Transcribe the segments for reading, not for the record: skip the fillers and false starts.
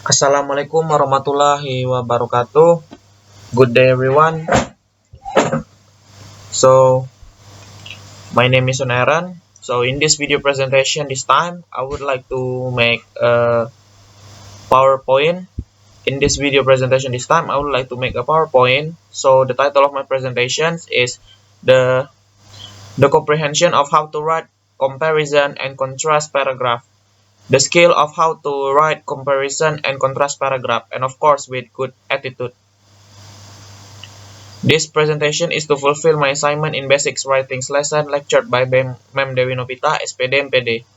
Assalamualaikum warahmatullahi wabarakatuh. Good day, everyone. So, my name is Suneran. So, in this video presentation, this time I would like to make a PowerPoint. In this video presentation, this time I would like to make a PowerPoint. So, the title of my presentation is the comprehension of how to write comparison and contrast paragraph. The skill of how to write comparison and contrast paragraph, and of course with good attitude. This presentation is to fulfill my assignment in Basics Writings lesson lectured by Mem Dewi Nopita, SPD MPD.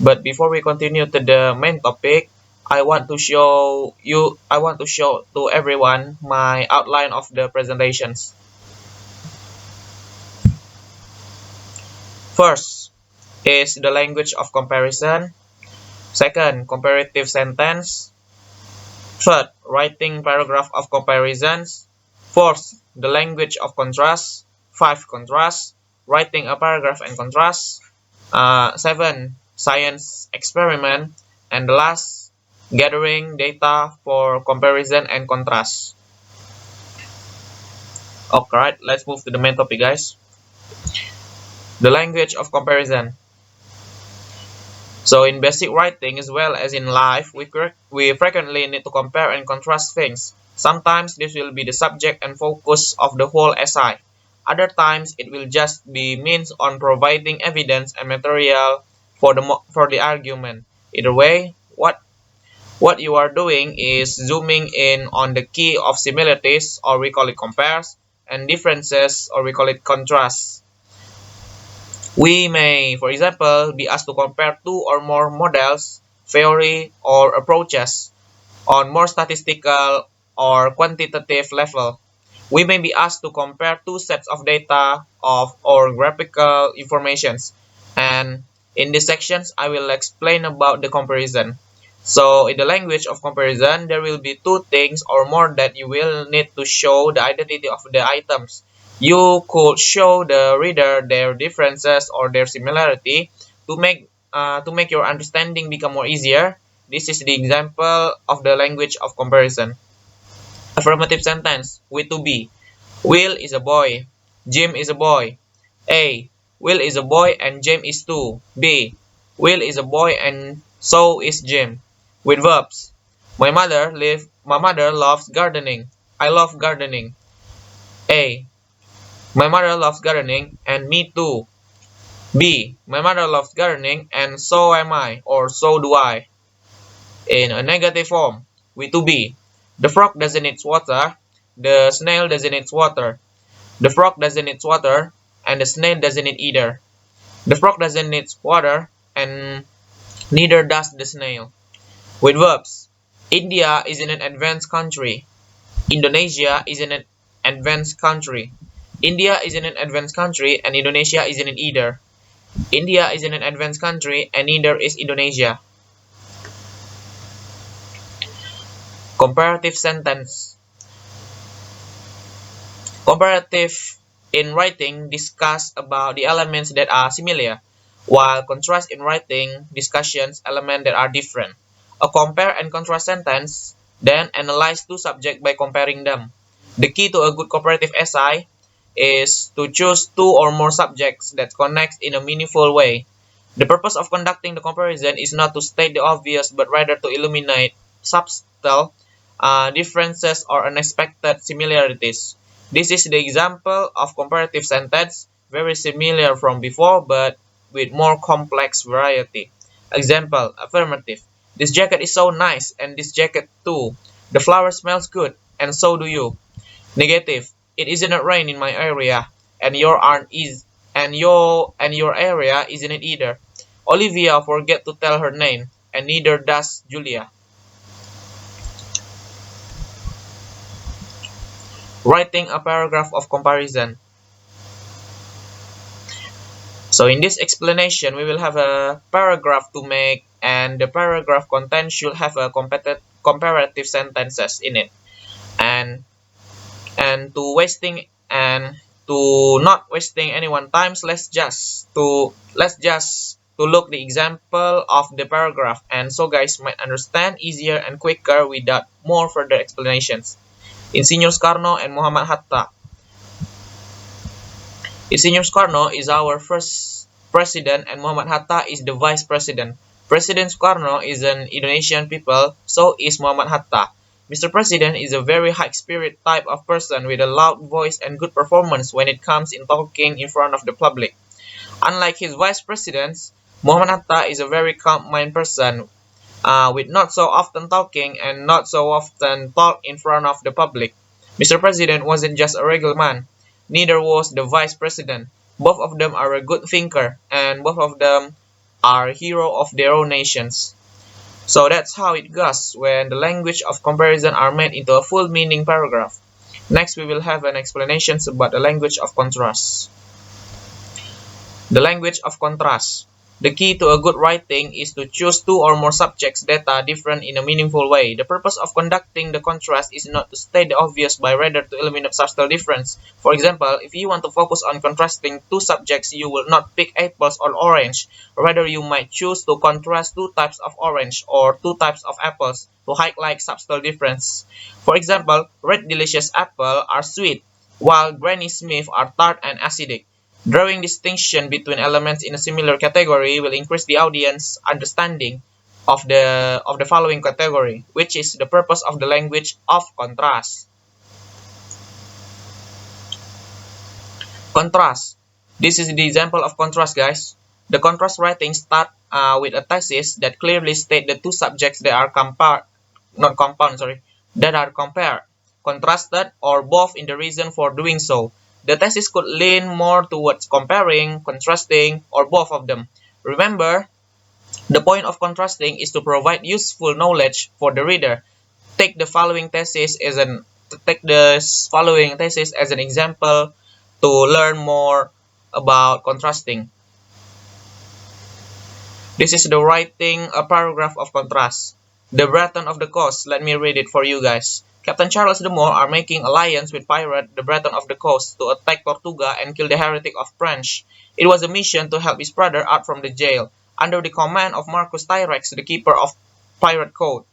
But before we continue to the main topic, I want to show to everyone my outline of the presentations. First is the language of comparison. Second, comparative sentence. Third, writing paragraph of comparisons. Fourth, the language of contrast. 5, contrast. Writing a paragraph and contrast. 7, science experiment. And the last, gathering data for comparison and contrast. Alright, let's move to the main topic, guys. The language of comparison. So in basic writing as well as in life, we frequently need to compare and contrast things. Sometimes this will be the subject and focus of the whole essay. Other times it will just be means on providing evidence and material for the argument. Either way, what you are doing is zooming in on the key of similarities, or we call it compares, and differences, or we call it contrasts. We may, for example, be asked to compare two or more models, theory, or approaches on more statistical or quantitative level. We may be asked to compare two sets of data or graphical informations. And in these sections, I will explain about the comparison. So in the language of comparison, there will be two things or more that you will need to show the identity of the items. You could show the reader their differences or their similarity to make your understanding become more easier. This is the example of the language of comparison. Affirmative sentence with to be. Will is a boy. Jim is a boy. A. Will is a boy and Jim is too. B. Will is a boy and so is Jim. With verbs. My mother loves gardening. I love gardening. A. My mother loves gardening and me too. B. My mother loves gardening and so am I, or so do I. In a negative form, with to be. The frog doesn't need water. The snail doesn't need water. The frog doesn't need water and the snail doesn't need either. The frog doesn't need water and neither does the snail. With verbs. India is in an advanced country. Indonesia is in an advanced country. India is in an advanced country and Indonesia isn't in either. India is in an advanced country and neither is Indonesia. Comparative sentence. Comparative in writing discuss about the elements that are similar, while contrast in writing discussions elements that are different. A compare and contrast sentence then analyze two subjects by comparing them. The key to a good comparative essay is to choose two or more subjects that connect in a meaningful way. The purpose of conducting the comparison is not to state the obvious, but rather to illuminate subtle differences or unexpected similarities. This is the example of comparative sentence, very similar from before, but with more complex variety. Example, affirmative. This jacket is so nice, and this jacket too. The flower smells good, and so do you. Negative. It isn't rain in my area, and your area isn't it either. Olivia forget to tell her name, and neither does Julia. Writing a paragraph of comparison. So in this explanation, we will have a paragraph to make, and the paragraph content should have a comparative sentences in it. And to not wasting anyone times, let's just to look the example of the paragraph, and so guys might understand easier and quicker without more further explanations. Insinyur Soekarno and Muhammad Hatta. Insinyur Soekarno is our first president and Muhammad Hatta is the vice president. President Soekarno is an Indonesian people, so is Muhammad Hatta. Mr. President is a very high-spirit type of person with a loud voice and good performance when it comes in talking in front of the public. Unlike his vice presidents, Muhammad Hatta is a very calm-minded person with not so often talking and not so often talk in front of the public. Mr. President wasn't just a regular man, neither was the vice president. Both of them are a good thinker, and both of them are hero of their own nations. So that's how it goes when the language of comparison are made into a full meaning paragraph. Next we will have an explanation about the language of contrast. The language of contrast. The key to a good writing is to choose two or more subjects that are different in a meaningful way. The purpose of conducting the contrast is not to state the obvious but rather to eliminate subtle difference. For example, if you want to focus on contrasting two subjects, you will not pick apples or orange. Rather, you might choose to contrast two types of orange or two types of apples to highlight subtle difference. For example, red delicious apples are sweet, while Granny Smith are tart and acidic. Drawing distinction between elements in a similar category will increase the audience understanding of the following category, which is the purpose of the language of contrast. Contrast. This is the example of contrast, guys. The contrast writing start with a thesis that clearly state the two subjects that are that are compared, contrasted, or both in the reason for doing so. The thesis could lean more towards comparing, contrasting, or both of them. Remember, the point of contrasting is to provide useful knowledge for the reader. Take the following thesis as an example to learn more about contrasting. This is the writing a paragraph of contrast. The Breton of the Coast. Let me read it for you guys. Captain Charles de Moor are making alliance with pirate the Breton of the Coast to attack Tortuga and kill the heretic of French. It was a mission to help his brother out from the jail, under the command of Marcus Tyrex, the keeper of pirate code.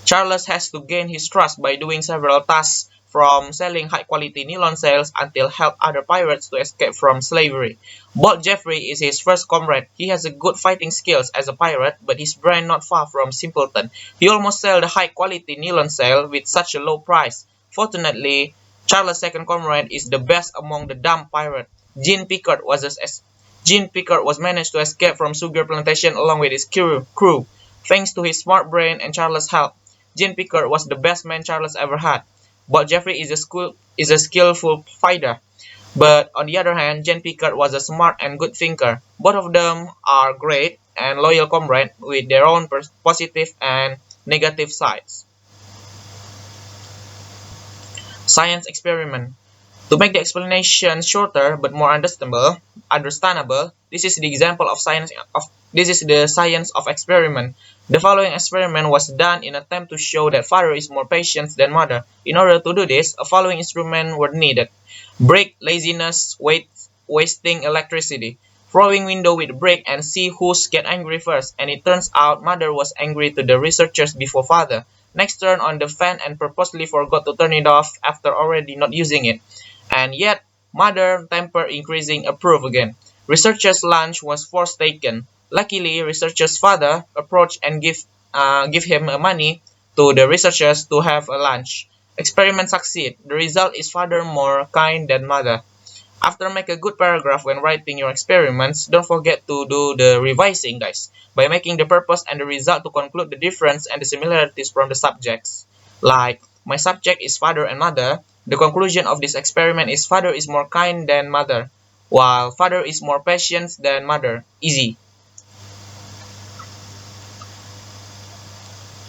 Charles has to gain his trust by doing several tasks, from selling high-quality nylon sails until help other pirates to escape from slavery. Bold Geoffrey is his first comrade. He has a good fighting skills as a pirate, but his brain not far from simpleton. He almost sold the high-quality nylon sail with such a low price. Fortunately, Charles' second comrade is the best among the dumb pirates. Jean Pickard was managed to escape from sugar plantation along with his crew. Thanks to his smart brain and Charles' help, Jean Pickard was the best man Charles ever had. But Geoffrey is a skillful fighter. But on the other hand, Jean Pickard was a smart and good thinker. Both of them are great and loyal comrades with their own positive and negative sides. Science experiment. To make the explanation shorter but more understandable, this is the science of experiment. The following experiment was done in an attempt to show that father is more patient than mother. In order to do this, a following instruments were needed: brick, laziness, wasting electricity. Throwing window with brick and see who's get angry first, and it turns out mother was angry to the researchers before father. Next, turn on the fan and purposely forgot to turn it off after already not using it. And yet, mother temper increasing approve again. Researcher's lunch was force taken. Luckily, researcher's father approached and give him money to the researchers to have a lunch. Experiment succeed. The result is father more kind than mother. After make a good paragraph when writing your experiments, don't forget to do the revising, guys, by making the purpose and the result to conclude the difference and the similarities from the subjects. Like, my subject is father and mother. The conclusion of this experiment is father is more kind than mother, while father is more patient than mother. Easy.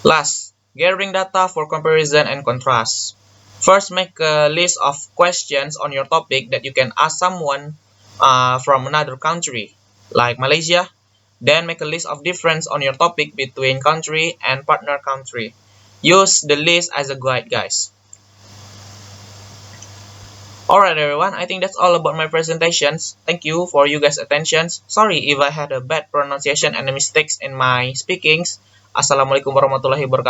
Last, gathering data for comparison and contrast. First, make a list of questions on your topic that you can ask someone from another country, like Malaysia. Then make a list of difference on your topic between country and partner country. Use the list as a guide, guys. Alright everyone, I think that's all about my presentations. Thank you for you guys' attentions. Sorry if I had a bad pronunciation and mistakes in my speakings. Assalamualaikum warahmatullahi wabarakatuh.